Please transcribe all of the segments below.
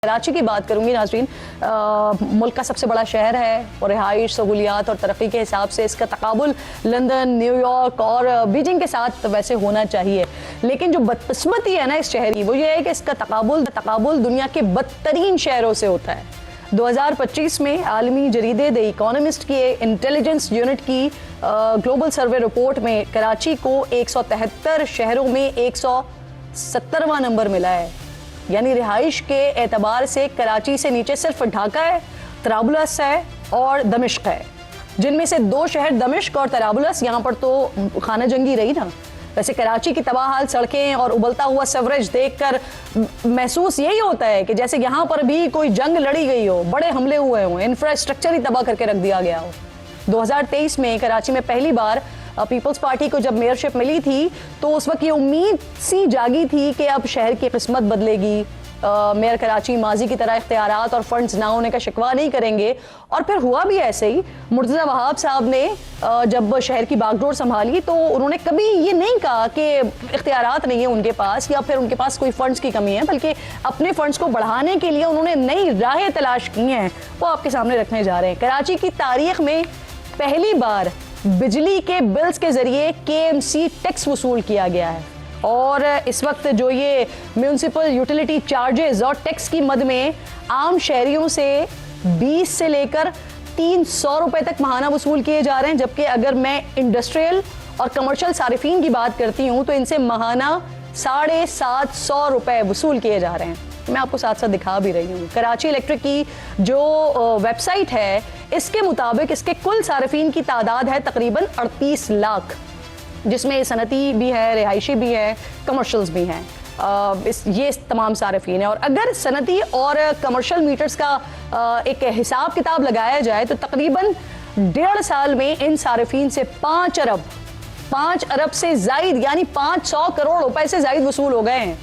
कराची की बात करूंगी नाज़रीन। मुल्क का सबसे बड़ा शहर है और रिहाइश, सहूलियात और तरक्की के हिसाब से इसका तकाबुल लंदन, न्यूयॉर्क और बीजिंग के साथ वैसे होना चाहिए। लेकिन जो बदकिस्मती है ना इस शहर की, वो ये है कि इसका तकाबुल दुनिया के बदतरीन शहरों से होता है। 2025 में आलमी जरीदे द इकोनॉमिस्ट की इंटेलिजेंस यूनिट की ग्लोबल सर्वे रिपोर्ट में कराची को 173 शहरों में 170वां नंबर मिला है। यानी रिहाइश के एतबार से कराची से नीचे सिर्फ ढाका है, तराबुलस है और दमिश्क है, जिनमें से दो शहर दमिश्क और तराबुलस यहाँ पर तो खाना जंगी रही ना। वैसे कराची की तबाहाल सड़कें और उबलता हुआ सेवरेज देखकर महसूस यही होता है कि जैसे यहाँ पर भी कोई जंग लड़ी गई हो, बड़े हमले हुए हों, इंफ्रास्ट्रक्चर ही तबाह करके रख दिया गया हो। 2023 में कराची में पहली बार पीपल्स पार्टी को जब मेयरशिप मिली थी तो उस वक्त ये उम्मीद सी जागी थी कि अब शहर की किस्मत बदलेगी। मेयर कराची माजी की तरह इख्तियारात और फंड्स ना होने का शिकवा नहीं करेंगे, और फिर हुआ भी ऐसे ही। मुर्तज़ा वहाब साहब ने जब शहर की बागडोर संभाली तो उन्होंने कभी ये नहीं कहा कि इख्तियारात नहीं है उनके पास या फिर उनके पास कोई फंड्स की कमी है, बल्कि अपने फंड्स को बढ़ाने के लिए उन्होंने नई राहें तलाश की हैं, वो आपके सामने रखने जा रहे हैं। कराची की तारीख में पहली बार बिजली के बिल्स के जरिए KMC टैक्स वसूल किया गया है, और इस वक्त जो ये म्यूनिसिपल यूटिलिटी चार्जेस और टैक्स की मद में आम शहरियों से 20 से लेकर 300 रुपए तक माहाना वसूल किए जा रहे हैं। जबकि अगर मैं इंडस्ट्रियल और कमर्शियल सारिफीन की बात करती हूँ तो इनसे माहाना 750 रुपए वसूल किए जा रहे हैं। मैं आपको साथ साथ दिखा भी रही हूँ। कराची इलेक्ट्रिक की जो वेबसाइट है, इसके मुताबिक इसके कुल सारिफीन की तादाद है तकरीबन 38 लाख, जिसमें सनती भी है, रिहायशी भी है, कमर्शियल्स भी हैं। ये तमाम सारिफीन है, और अगर सनती और कमर्शियल मीटर्स का एक हिसाब किताब लगाया जाए तो तकरीबन 1.5 साल में इन सारिफीन से 5 अरब से जायद यानी 500 करोड़ रुपए से जायद वसूल हो गए हैं।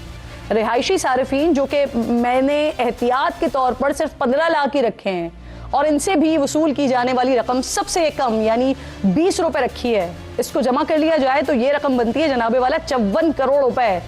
रिहायशी सारिफीन जो कि मैंने एहतियात के तौर पर सिर्फ 15 लाख ही रखे हैं, और इनसे भी वसूल की जाने वाली रकम सबसे कम यानी 20 रुपए रखी है। इसको जमा कर लिया जाए तो ये रकम बनती है जनाबे वाला 54 करोड़ रुपए।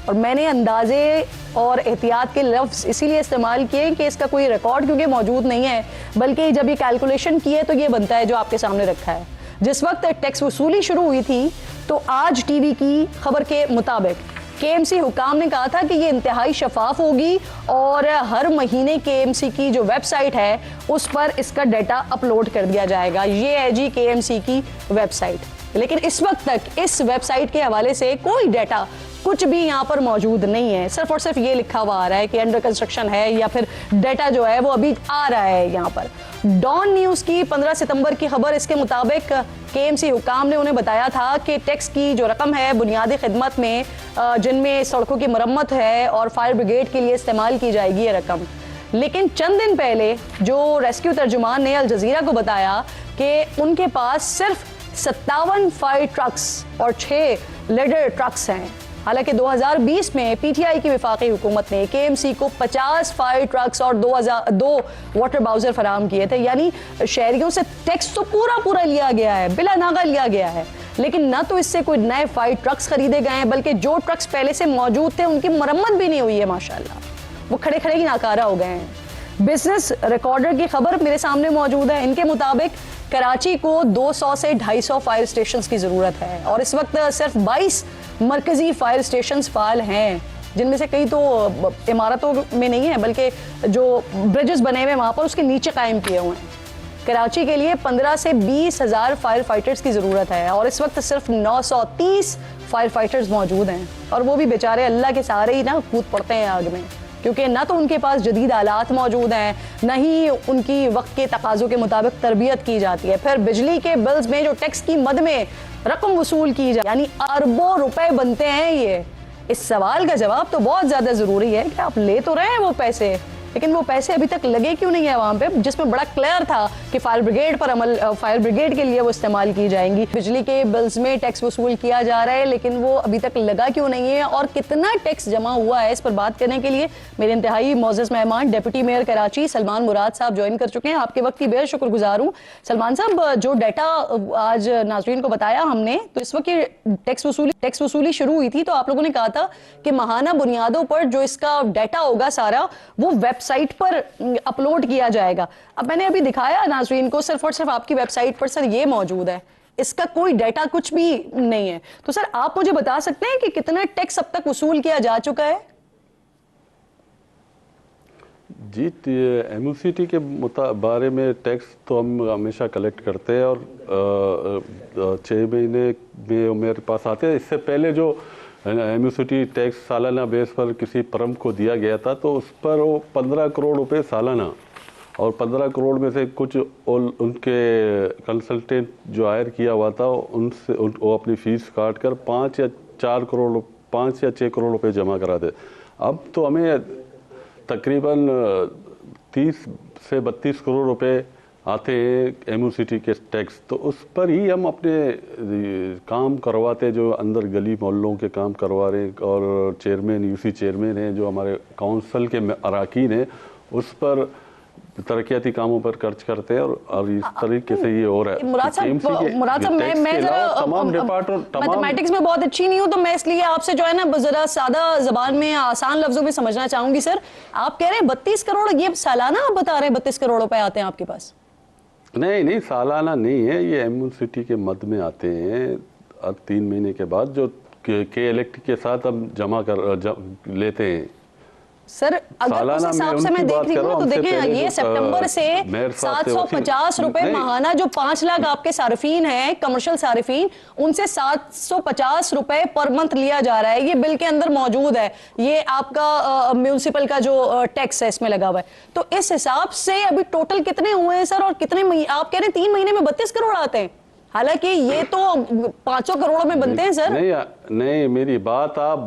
और मैंने अंदाजे और एहतियात के लफ्ज़ इसीलिए इस्तेमाल किए कि इसका कोई रिकॉर्ड क्योंकि मौजूद नहीं है, बल्कि जब ये कैलकुलेशन की है तो ये बनता है जो आपके सामने रखा है। जिस वक्त टैक्स वसूली शुरू हुई थी तो आज टीवी की खबर के मुताबिक KMC हुकाम ने कहा था कि ये इंतहाई शफाफ होगी और हर महीने KMC की जो वेबसाइट है उस पर इसका डाटा अपलोड कर दिया जाएगा। ये है जी KMC की वेबसाइट। लेकिन इस वक्त तक इस वेबसाइट के हवाले से कोई डाटा कुछ भी यहाँ पर मौजूद नहीं है। सिर्फ और सिर्फ ये लिखा हुआ आ रहा है कि अंडर कंस्ट्रक्शन है, या फिर डाटा जो है वो अभी आ रहा है यहाँ पर। डॉन न्यूज़ की 15 सितंबर की खबर, इसके मुताबिक KMC हुकाम ने उन्हें बताया था कि टैक्स की जो रकम है बुनियादी खिदमत में, जिनमें सड़कों की मरम्मत है और फायर ब्रिगेड के लिए इस्तेमाल की जाएगी ये रकम। लेकिन चंद दिन पहले जो रेस्क्यू तर्जुमान ने अल जजीरा को बताया कि उनके पास सिर्फ 57 फायर ट्रक्स और 6 लेडर ट्रक्स हैं। हालांकि 2020 में PTI की वफाकी हुकूमत ने KMC को 50 फायर ट्रक्स और 2 वाटर बाउजर फराहम किए थे। यानी शहरियों से टैक्स तो पूरा लिया गया है, बिला नागा लिया गया है, लेकिन ना तो इससे कोई नए फायर ट्रक्स खरीदे गए हैं, बल्कि जो ट्रक्स पहले से मौजूद थे उनकी मरम्मत भी नहीं हुई है। माशाल्लाह, वो खड़े ही नाकारा हो गए हैं। बिजनेस रिकॉर्डर की खबर मेरे सामने मौजूद है। इनके मुताबिक कराची को 200 से 250 फायर स्टेशन की ज़रूरत है, और इस वक्त सिर्फ 22 मरकजी फायर स्टेशन फाल हैं, जिनमें से कई तो इमारतों में नहीं है बल्कि जो ब्रिजेस बने हुए वहाँ पर उसके नीचे कायम किए हुए हैं। कराची के लिए 15 से 20 हज़ार फायर फाइटर्स की ज़रूरत है, और इस वक्त सिर्फ 930 फायर फाइटर्स मौजूद हैं, और वो भी बेचारे अल्लाह के सहारे ही ना कूद पड़ते हैं आग में, क्योंकि ना तो उनके पास जदीद आलात मौजूद हैं, न ही उनकी वक्त के तकाज़ों के मुताबिक तरबियत की जाती है। फिर बिजली के बिल्स में जो टैक्स की मद में रकम वसूल की जाए, यानी अरबों रुपए बनते हैं ये। इस सवाल का जवाब तो बहुत ज़्यादा ज़रूरी है कि आप ले तो रहे हैं वो पैसे, लेकिन वो पैसे अभी तक लगे क्यों नहीं है वहाँ पे, जिसमें बड़ा क्लियर था कि फायर ब्रिगेड के लिए वो इस्तेमाल की जाएंगी। बिजली के बिल्स में टैक्स वसूल किया जा रहा है, लेकिन वो अभी तक लगा क्यों नहीं है और कितना टैक्स जमा हुआ है, इस पर बात करने के लिए मेरे इंतहाई मोअज़्ज़ज़ मेहमान डिप्टी मेयर कराची सलमान मुराद साहब ज्वाइन कर चुके हैं। आपके वक्त की बेहद शुक्रगुजार हूँ। सलमान साहब, जो डाटा आज नाज़रीन को बताया हमने, तो इस वक्त टैक्स वसूली शुरू हुई थी तो आप लोगों ने कहा था कि माहाना बुनियादों पर जो इसका डाटा होगा सारा वो वेबसाइट वेबसाइट पर अपलोड किया जाएगा। अब मैंने अभी दिखाया नाजरीन को, सिर्फ और सिर्फ आपकी वेबसाइट पर सर ये मौजूद है, इसका कोई डाटा कुछ भी नहीं है। तो सर आप मुझे बता सकते हैं कि कितना टैक्स अब तक वसूल किया जा चुका है? जी, MUCT के बारे में टैक्स तो हम हमेशा कलेक्ट करते हैं और 6 महीने में मेरे पास आते हैं। इससे पहले जो MUCT टैक्स सालाना बेस पर किसी फर्म को दिया गया था तो उस पर वो 15 करोड़ रुपए सालाना, और 15 करोड़ में से कुछ उनके कंसल्टेंट जो हायर किया हुआ था उनसे वो अपनी फीस काट कर 5 या 6 करोड़ रुपए जमा कराते। अब तो हमें तकरीबन 30 से 32 करोड़ रुपए आते हैं MUCT के टैक्स, तो उस पर ही हम अपने काम करवाते, जो अंदर गली मोहल्लों के काम करवा रहे हैं, और चेयरमैन UC चेयरमैन हैं जो हमारे काउंसिल के अराकीन हैं उस पर तरक्याती कामों पर खर्च करते हैं, और इस तरीके से ये हो रहा है। मुराद साहब मैं जरा मैथमेटिक्स में बहुत अच्छी नहीं हूँ, तो मैं इसलिए आपसे जो है ना जरा सादा जबान में आसान लफ्जों में समझना चाहूंगी। सर आप कह रहे हैं 32 करोड़, ये सालाना आप बता रहे हैं 32 करोड़ रुपए आते हैं आपके पास? नहीं, सालाना नहीं है, ये MUCT के मद में आते हैं। अब 3 महीने के बाद जो के इलेक्ट्रिक के साथ हम जमा लेते हैं। सर अगर उस हिसाब से मैं देख रही हूँ तो देखें ये सितंबर से 750 रुपए माहाना, जो 5 लाख आपके सार्फिन हैं कमर्शियल सार्फिन, उनसे 750 रुपए पर मंथ लिया जा रहा है। ये बिल के अंदर मौजूद है, ये आपका म्यूनिसिपल का जो टैक्स है इसमें लगा हुआ है। तो इस हिसाब से अभी टोटल कितने हुए हैं सर, और कितने आप कह रहे हैं 3 महीने में 32 करोड़ आते हैं? हालांकि ये तो 500 करोड़ों में बनते हैं सर। नहीं, मेरी बात आप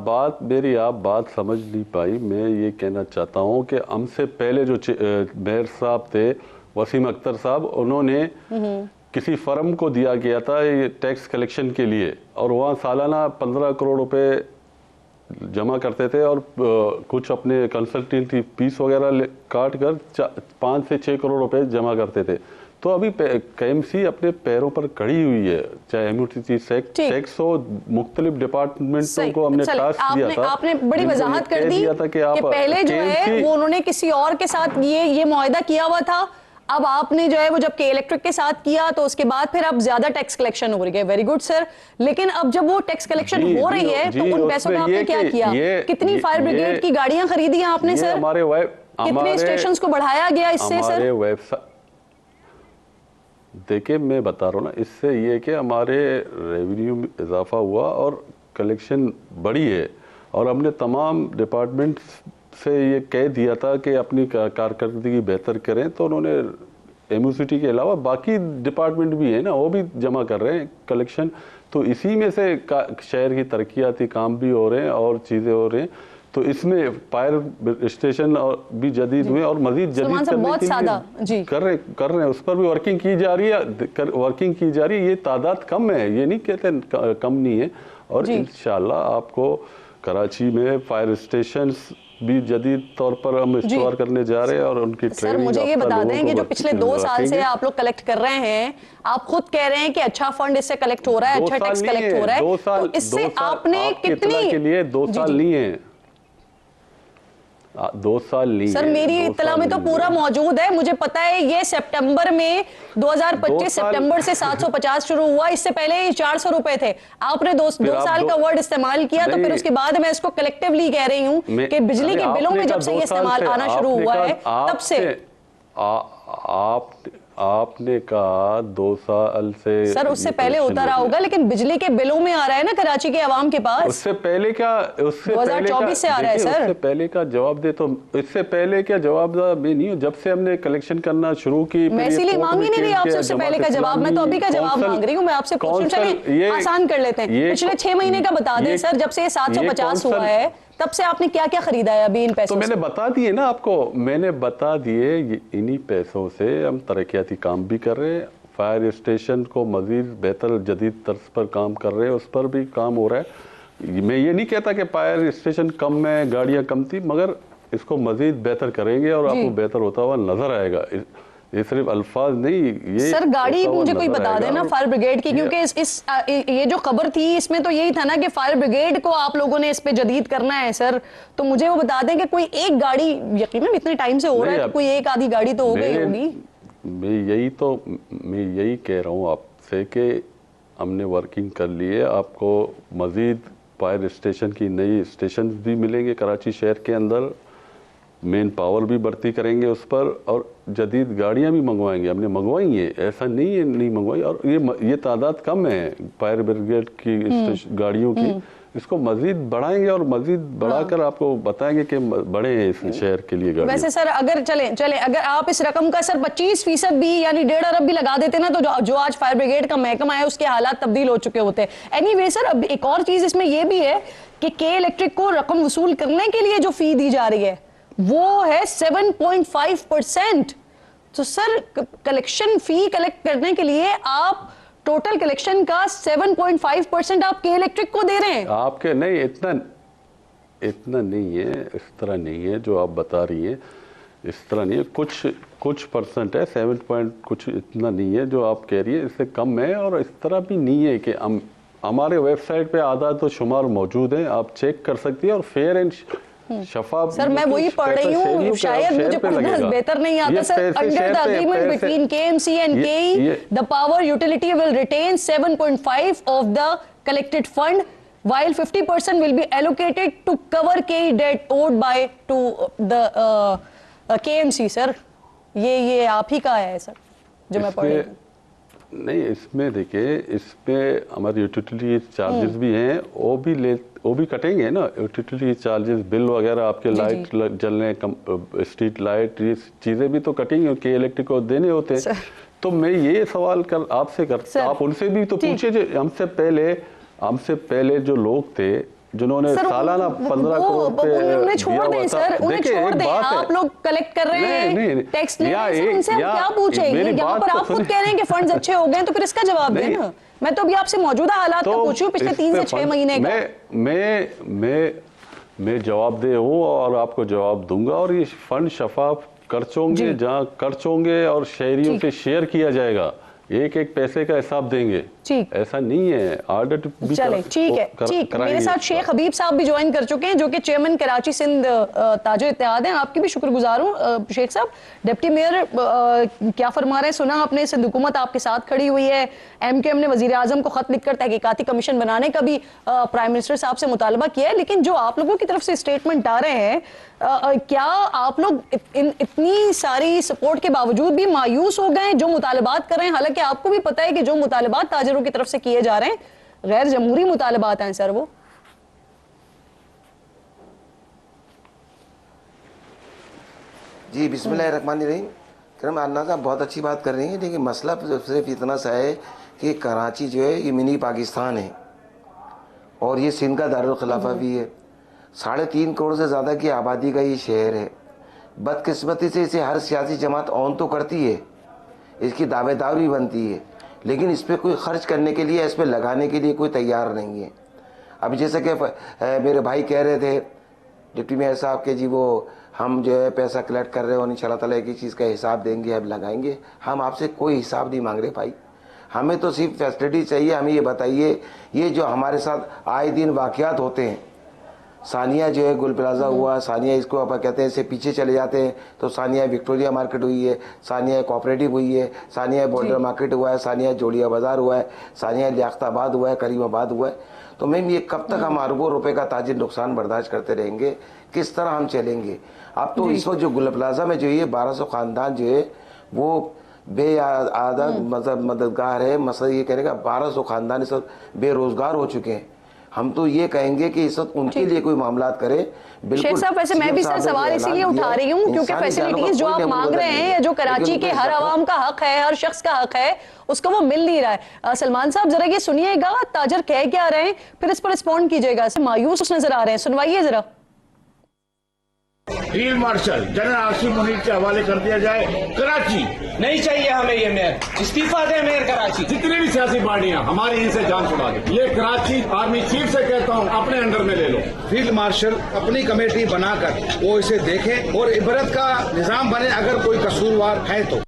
बात समझ नहीं पाई। मैं ये कहना चाहता हूँ कि हमसे पहले जो मेयर साहब थे वसीम अख्तर साहब, उन्होंने किसी फर्म को दिया गया था ये टैक्स कलेक्शन के लिए, और वहाँ सालाना 15 करोड़ रुपए जमा करते थे, और कुछ अपने कंसल्टेंसी फीस वगैरह काट कर 5 से 6 करोड़ रुपए जमा करते थे। तो अभी KMC अपने पैरों पर खड़ी हुई है, चाहे MUCT टैक्स हो, मुख्तलिफ डिपार्टमेंटों को हमने टास्क दिया था। आपने बड़ी वजाहत कर दी कि पहले जो है वो उन्होंने किसी और के साथ ये मुआहदा किया हुआ था, अब आपने जो है वो जब के इलेक्ट्रिक के साथ किया तो उसके बाद फिर अब ज्यादा टैक्स कलेक्शन हो रही है। वेरी गुड सर, लेकिन अब जब वो टैक्स कलेक्शन हो रही है तो उन पैसों का आपने क्या किया? कितनी फायर ब्रिगेड की गाड़ियां खरीदी हैं आपने सर? कितने स्टेशन को बढ़ाया गया इससे सर? देखिए मैं बता रहा हूँ ना, इससे ये कि हमारे रेवेन्यू में इजाफा हुआ और कलेक्शन बढ़ी है, और हमने तमाम डिपार्टमेंट से ये कह दिया था कि अपनी कारकर्दगी बेहतर करें, तो उन्होंने MUCT के अलावा बाकी डिपार्टमेंट भी है ना, वो भी जमा कर रहे हैं कलेक्शन। तो इसी में से शहर की तरक्याती काम भी हो रहे हैं और चीज़ें हो रही हैं। तो इसमें फायर स्टेशन और भी जदीद हुए, और मजीद जदीद करने के लिए कर रहे हैं, उस पर भी वर्किंग की जा रही है। ये तादाद कम है, ये नहीं कहते कम नहीं है, और इंशाल्लाह आपको कराची में फायर स्टेशन भी जदीद तौर पर हम इंस्टॉल करने जा रहे हैं, और उनकी ट्रेनिंग। सर मुझे ये बता दें कि जो पिछले 2 साल से आप लोग कलेक्ट कर रहे हैं, आप खुद कह रहे हैं कि अच्छा फंड इससे कलेक्ट हो रहा है, अच्छा टैक्स कलेक्ट हो रहा है, तो इससे आपने कितनी के लिए 2 साल नहीं है, 2 साल नहीं सर, मेरी इत्तला में तो पूरा मौजूद है। मुझे पता है ये सितंबर में 2025 सितंबर से 750 शुरू हुआ, इससे पहले 400 रुपए थे। आपने 2 साल का वर्ड इस्तेमाल किया, तो फिर उसके बाद मैं इसको कलेक्टिवली कह रही हूँ कि बिजली के बिलों में जब से ये इस्तेमाल आना शुरू हुआ है तब से आपने कहा 2 साल से। सर उससे पहले होता रहा होगा, लेकिन बिजली के बिलों में आ रहा है ना कराची के आवाम के पास। उससे पहले क्या, उससे 2024 से आ रहा है सर। उससे पहले का जवाब दे, तो इससे पहले क्या जवाब मैं नहीं हूँ, जब से हमने कलेक्शन करना शुरू की। मैं इसीलिए मांग ही नहीं रही आपसे उससे पहले का जवाब, मैं तो अभी का जवाब मांग रही हूँ। मैं आपसे पूछूं, चलिए आसान कर लेते हैं, पिछले 6 महीने का बता दें सर, जब से ये 750 हुआ है तब से आपने क्या क्या खरीदा है अभी इन पैसों तो मैंने बता दिए ना आपको, मैंने बता दिए। इन्हीं पैसों से हम तरक्याती काम भी कर रहे हैं, फायर स्टेशन को मजीद बेहतर जदीद तर्ज पर काम कर रहे हैं, उस पर भी काम हो रहा है। मैं ये नहीं कहता कि फायर स्टेशन कम है, गाड़ियाँ कम थी, मगर इसको मजीद बेहतर करेंगे और आपको बेहतर होता हुआ नजर आएगा। ये सिर्फ अल्फाज नहीं, ये सर गाड़ी होता हुआ मुझे कोई नजर बता आएगा। देना फायर ब्रिगेड की, क्योंकि ये जो खबर थी इसमें तो यही था ना कि फायर ब्रिगेड को आप लोगों ने इस पे जदीद करना है सर, तो मुझे वो बता दें कि कोई एक गाड़ी, यकीनन इतने टाइम से हो रहा है तो कोई एक आधी गाड़ी तो हो गई होगी। मैं यही कह रहा हूँ आपसे कि हमने वर्किंग कर ली है, आपको मजीद फायर स्टेशन की नई स्टेशन भी मिलेंगे कराची शहर के अंदर, मेन पावर भी बढ़ती करेंगे उस पर, और जदीद गाड़ियां भी मंगवाएंगे, हमने मंगवाई है, ऐसा नहीं है नहीं मंगवाई। और ये तादाद कम है फायर ब्रिगेड की गाड़ियों की, इसको मजीद बढ़ाएंगे और मजीद बढ़ाकर आपको बताएंगे कि बढ़े हैं इस शहर के लिए गाड़ी। वैसे सर अगर चले अगर आप इस रकम का सर 25% भी यानी 1.5 अरब भी लगा देते ना, तो जो आज फायर ब्रिगेड का महकमा है उसके हालात तब्दील हो चुके होते हैं। एनीवे सर, अब एक और चीज इसमें यह भी है कि के इलेक्ट्रिक को रकम वसूल करने के लिए जो फी दी जा रही है वो है 7.5%। तो सर कलेक्शन फी कलेक्ट करने के लिए आप टोटल कलेक्शन का 7.5% आप के इलेक्ट्रिक को दे रहे हैं। आपके नहीं, इतना नहीं है, इस तरह नहीं है जो आप बता रही हैं, इस तरह नहीं है, कुछ परसेंट है, 7 पॉइंट कुछ, इतना नहीं है जो आप कह रही है, इससे कम है। और इस तरह भी नहीं है कि हमारे वेबसाइट पे आदाद तो शुमार मौजूद हैं, आप चेक कर सकती है, और फेयर एंड शफाफ। सर मैं वही पढ़ रही हूँ, शायद मुझे पढ़ना बेहतर नहीं आता sir. Under the agreement between KMC and KE, the power utility will retain 7.5 of the collected fund while 50% will be allocated to cover KE debt owed by to the KMC। Sir ये आप ही का है sir जो मैं पढ़ रही हूँ। नहीं, इसमें देखिए, इसमें हमारे यूटिलिटी चार्जेस भी हैं, वो भी कटेंगे ना, यूटिलिटी चार्जेस, बिल वगैरह, आपके लाइट जलने, स्ट्रीट लाइट, ये चीज़ें भी तो कटेंगी, के इलेक्ट्रिक को देने होते हैं। तो मैं ये सवाल आपसे करता, आप उनसे भी तो पूछे जो हमसे पहले जो लोग थे जिन्होंने सालाना 15 करोड़ उन्हें छोड़ दें सर, उन्हें छोड़ दें। आप लोग कलेक्ट कर रहे हैं, टैक्स ले रहे हैं, उनसे हम क्या पूछेंगे? यहाँ पर आप खुद कह रहे हैं कि फंड्स अच्छे हो गए, तो फिर इसका जवाब देना। मैं तो अभी आपसे मौजूदा हालात का पूछ रही हूँ, पिछले 3 से 6 महीने का। मैं जवाबदेह हूँ और आपको जवाब दूंगा, और ये फंड शफाफ खर्च होंगे, जहाँ खर्च होंगे और शहरियों से शेयर किया जाएगा, एक एक पैसे का हिसाब देंगे। ऐसा नहीं है, ऑडिट भी चले ठीक है, ठीक। मेरे साथ शेख हबीब साहब भी ज्वाइन कर चुके हैं, जो कि चेयरमैन कराची सिंध ताजर इत्तेहाद हैं। आपकी भी शुक्रगुजार हूँ शेख साहब। डिप्टी मेयर क्या फरमा रहे हैं सुना आपने, सिंध हुकूमत आपके साथ खड़ी हुई है। MKM ने वजीर आजम को खत लिखकर तहकीकाती कमीशन बनाने का भी प्राइम मिनिस्टर साहब से मुतालबा किया है। लेकिन जो आप लोगों की तरफ से स्टेटमेंट आ रहे हैं, क्या आप लोग इतनी सारी सपोर्ट के बावजूद भी मायूस हो गए जो मुतालबात कर रहे हैं? हालांकि आपको भी पता है कि जो मुतालबात ताजरों की तरफ से किए जा रहे हैं गैर जमहूरी मुतालबात हैं सर। वो जी बिस्मिल्लाहिर्रहमानिर्रहीम। करम अन्ना साहब बहुत अच्छी बात कर रही हैं, लेकिन मसला सिर्फ इतना सा है कि कराची जो है ये मिनी पाकिस्तान है और ये सिंध का दारुल खिलाफा भी है। 3.5 करोड़ से ज़्यादा की आबादी का ये शहर है। बदकिस्मती से इसे हर सियासी जमात ऑन तो करती है, इसकी दावेदार भी बनती है, लेकिन इस पर कोई खर्च करने के लिए, इस पर लगाने के लिए कोई तैयार नहीं है। अभी जैसे कि मेरे भाई कह रहे थे डिप्टी मेयर साहब के, जी वो हम जो है पैसा कलेक्ट कर रहे हो, इंशाल्लाह ताला एक चीज़ का हिसाब देंगे, अब लगाएंगे। हम आपसे कोई हिसाब नहीं मांग रहे भाई, हमें तो सिर्फ फैसिलिटी चाहिए। हमें ये बताइए, ये जो हमारे साथ आए दिन वाक़यात होते हैं, सानिया जो है गुल प्लाजा हुआ, सानिया इसको आप कहते हैं, इससे पीछे चले जाते हैं तो सानिया विक्टोरिया मार्केट हुई है, सानिया कोऑपरेटिव हुई है, सानिया बॉर्डर मार्केट हुआ है, सानिया जोड़िया बाज़ार हुआ है, सानिया लियाकताबाद हुआ है, करीमाबाद हुआ है। तो मैम ये कब तक हम अरबों रुपए का ताजिर नुकसान बर्दाश्त करते रहेंगे? किस तरह हम चलेंगे? अब तो इस वक्त जो गुल प्लाजा में जो ये 1200 ख़ानदान जो है वो बेआदा मतलब मददगार है। मसला ये कहने का 1200 ख़ानदान इस वक्त बेरोजगार हो चुके हैं। हम तो ये कहेंगे कि इस वक्त उनके लिए कोई मामलात करें। शेख साहब वैसे मैं भी सर सवाल इसीलिए उठा रही हूँ क्योंकि फैसिलिटीज जो आप मांग रहे हैं या जो कराची के हर आवाम का हक है, हर शख्स का हक है, उसका वो मिल नहीं रहा है। सलमान साहब जरा ये सुनिएगा, ताजर कह क्या रहे हैं, फिर इस पर रिस्पॉन्ड कीजिएगा। मायूस नजर आ रहे हैं, सुनवाइए जरा। Field marshal general Asif Munir के हवाले कर दिया जाए कराची। नहीं चाहिए हमें ये मेयर, इस्तीफा दे मेयर कराची। जितनी भी सियासी पार्टियां हमारी इनसे जान छुड़ा दे। ये कराची आर्मी चीफ से कहता हूं, अपने अंडर में ले लो। फील्ड मार्शल अपनी कमेटी बनाकर वो इसे देखे और इबरत का निजाम बने, अगर कोई कसूरवार है तो।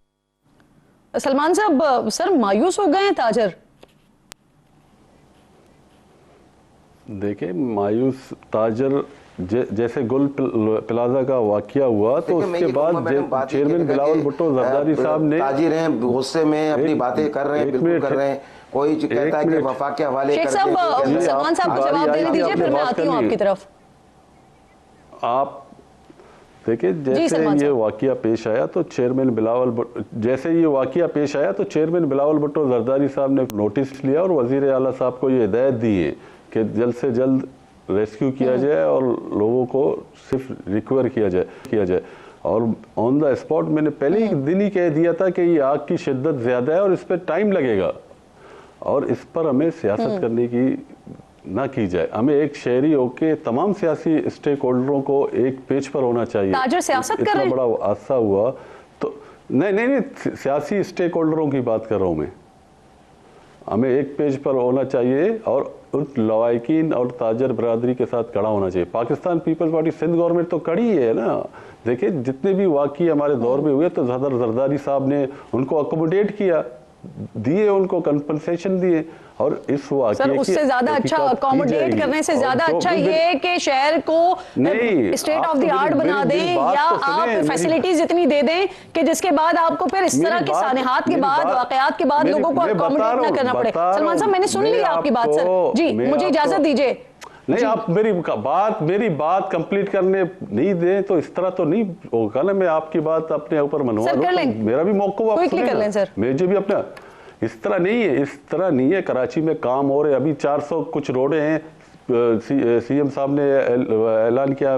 सलमान साहब, सर मायूस हो गए हैं ताजर? देखिए, मायूस ताजर जैसे गुल प्लाजा का वाकया हुआ तो उसके बाद चेयरमैन बिलावल भुट्टो जरदारी साहब ने, ताजिर हैं, गुस्से में अपनी बातें कर रहे हैं, बिल्कुल कर रहे हैं। कोई जो कहता है कि वफा के हवाले शेख कर साहब, दें, सलमान साहब को जवाब देने दीजिए, फिर मैं आती हूँ आपकी तरफ। आप देखिए, जैसे ये वाकया पेश आया तो चेयरमैन बिलावल भुट्टो जरदारी साहब ने नोटिस लिया और वजीर आला साहब को ये हिदायत दी है कि जल्द से जल्द रेस्क्यू किया जाए और लोगों को सिर्फ रिकवर किया जाए। और ऑन द स्पॉट मैंने पहले ही दिन ही कह दिया था कि ये आग की शिद्दत ज़्यादा है और इस पर टाइम लगेगा और इस पर हमें सियासत करने की ना की जाए। हमें एक शहरी होके तमाम सियासी स्टेक होल्डरों को एक पेज पर होना चाहिए। ताजर सियासत कर रहे हैं? इतना बड़ा हादसा हुआ तो नहीं, सियासी स्टेक होल्डरों की बात कर रहा हूँ मैं। हमें एक पेज पर होना चाहिए और उन लवाकिन और ताजर बरादरी के साथ खड़ा होना चाहिए। Pakistan Peoples Party Sindh government तो खड़ी है ना। देखिए, जितने भी वाक़ये हमारे दौर में हुए तो जरदारी साहब ने उनको अकोमोडेट किया, दिए, उनको कंपनसेशन दिए। और इस सर, उससे ज्यादा अच्छा अकोमोडेट करने से ज्यादा अच्छा ये कि शहर को स्टेट ऑफ द आर्ट बना दें या आप फैसिलिटीज इतनी दे दें कि जिसके बाद आपको फिर इस तरह के सानेहात के बाद, वाकयात के बाद लोगों को अकोमोडेट ना करना पड़े। सलमान साहब, मैंने सुन ली आपकी बात सर जी, मुझे इजाजत दीजिए। नहीं, आप मेरी बात कंप्लीट करने नहीं दे तो इस तरह तो नहीं होगा ना। मैं आपकी बात अपने ऊपर मनवा लूं तो मेरा भी मौका आप सुनिए, मुझे भी अपना इस तरह नहीं है। कराची में काम हो रहे, अभी 400 कुछ रोडें हैं, सीएम साहब ने ऐलान किया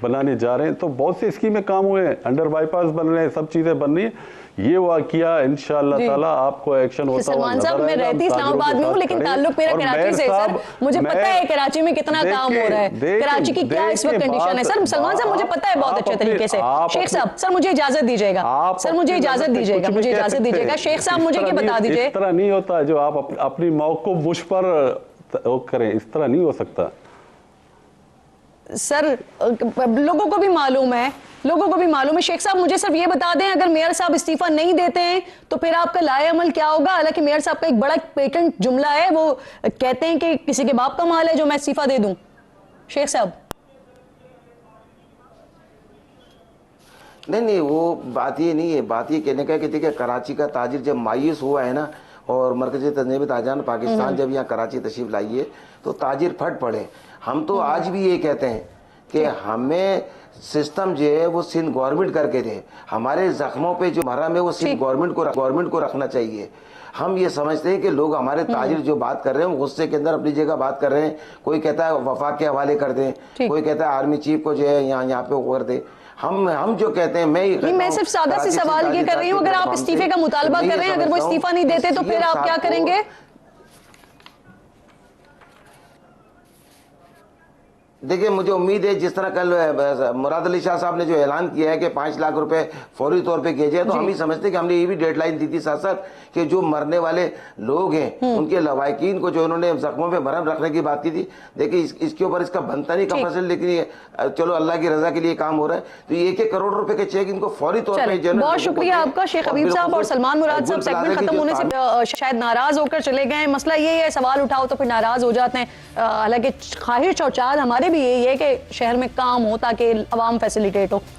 बनाने जा रहे हैं, तो बहुत सी स्कीमें काम हुए हैं, अंडर बाईपास बन रहे हैं, सब चीजें बन रही हैं। ये वाकया इंशाअल्लाह ताला आपको एक्शन होता हुआ सलमान साहब, मैं रहती इस्लामाबाद में हूँ लेकिन ताल्लुक मेरा कराची से है सर। मुझे पता है कराची में कितना काम हो रहा है, कराची की क्या इस वक्त कंडीशन है सर। सलमान साहब, मुझे पता है बहुत अच्छे तरीके से। शेख साहब, सर मुझे इजाजत दीजिएगा, सर मुझे इजाजत दीजिएगा। शेख साहब, मुझे क्या बता दीजिए, इस तरह नहीं होता जो आप अपनी मौक़िफ़ मुझ पर करें, इस तरह नहीं हो सकता सर। लोगों को भी मालूम है शेख साहब, मुझे सिर्फ ये बता दें, अगर मेयर साहब इस्तीफा नहीं देते हैं तो फिर आपका लाए अमल क्या होगा? हालांकि मेयर साहब का एक बड़ा पेटेंट जुमला है, वो कहते हैं कि किसी के बाप का माल है जो मैं इस्तीफा दे दूं। शेख साहब, नहीं, वो बात ये नहीं है। बात ये कहने का कि देखिए, कराची का ताजिर जब मायूस हुआ है ना, और मरकज़ी तंजीम ताजान पाकिस्तान जब यहाँ कराची तशरीफ लाई है तो ताजिर फट पड़े। हम तो आज भी ये कहते हैं कि हमें सिस्टम जो है वो सिंध गवर्नमेंट करके दे। हमारे जख्मों पे जो मरहम है वो सिंध गवर्नमेंट को रखना चाहिए। हम ये समझते हैं कि लोग हमारे ताजिर जो बात कर रहे हैं वो गुस्से के अंदर अपनी जगह बात कर रहे हैं। कोई कहता है वफा के हवाले कर दें, कोई कहता है आर्मी चीफ को जो है यहाँ पे वो कर दे। हम जो कहते हैं, मैं सिर्फ सादा सी सवाल ये कर रही हूँ, अगर आप इस्तीफे का मुतालबा कर रहे हैं, अगर वो इस्तीफा नहीं देते तो फिर आप क्या करेंगे? देखिए, मुझे उम्मीद है जिस तरह कल मुराद अली शाह साहब ने जो ऐलान किया है कि 5 लाख रुपए फौरी तौर पे किए जाए, तो हम ही समझते हैं कि हमने ये भी डेडलाइन दी थी साथ साथ कि जो मरने वाले लोग हैं उनके लवाकिन को जो उन्होंने जख्मों पे मरहम रखने की बात की थी। देखिए, इसके ऊपर इसका बनता नहीं का फसल, लेकिन चलो अल्लाह की रजा के लिए काम हो रहा है, तो 1-1 करोड़ रुपए के चेक इनको फौरी तौर पर। बहुत शुक्रिया आपका शेख हबीब साहब और सलमान मुराद साहब। सेगमेंट खत्म होने से शायद नाराज होकर चले गए। मसला ये है, सवाल उठाओ तो फिर नाराज हो जाते हैं। हालांकि ख्वाहिश और चाहत हमारे भी यही है कि शहर में काम हो ताकि अवाम फैसिलिटेट हो।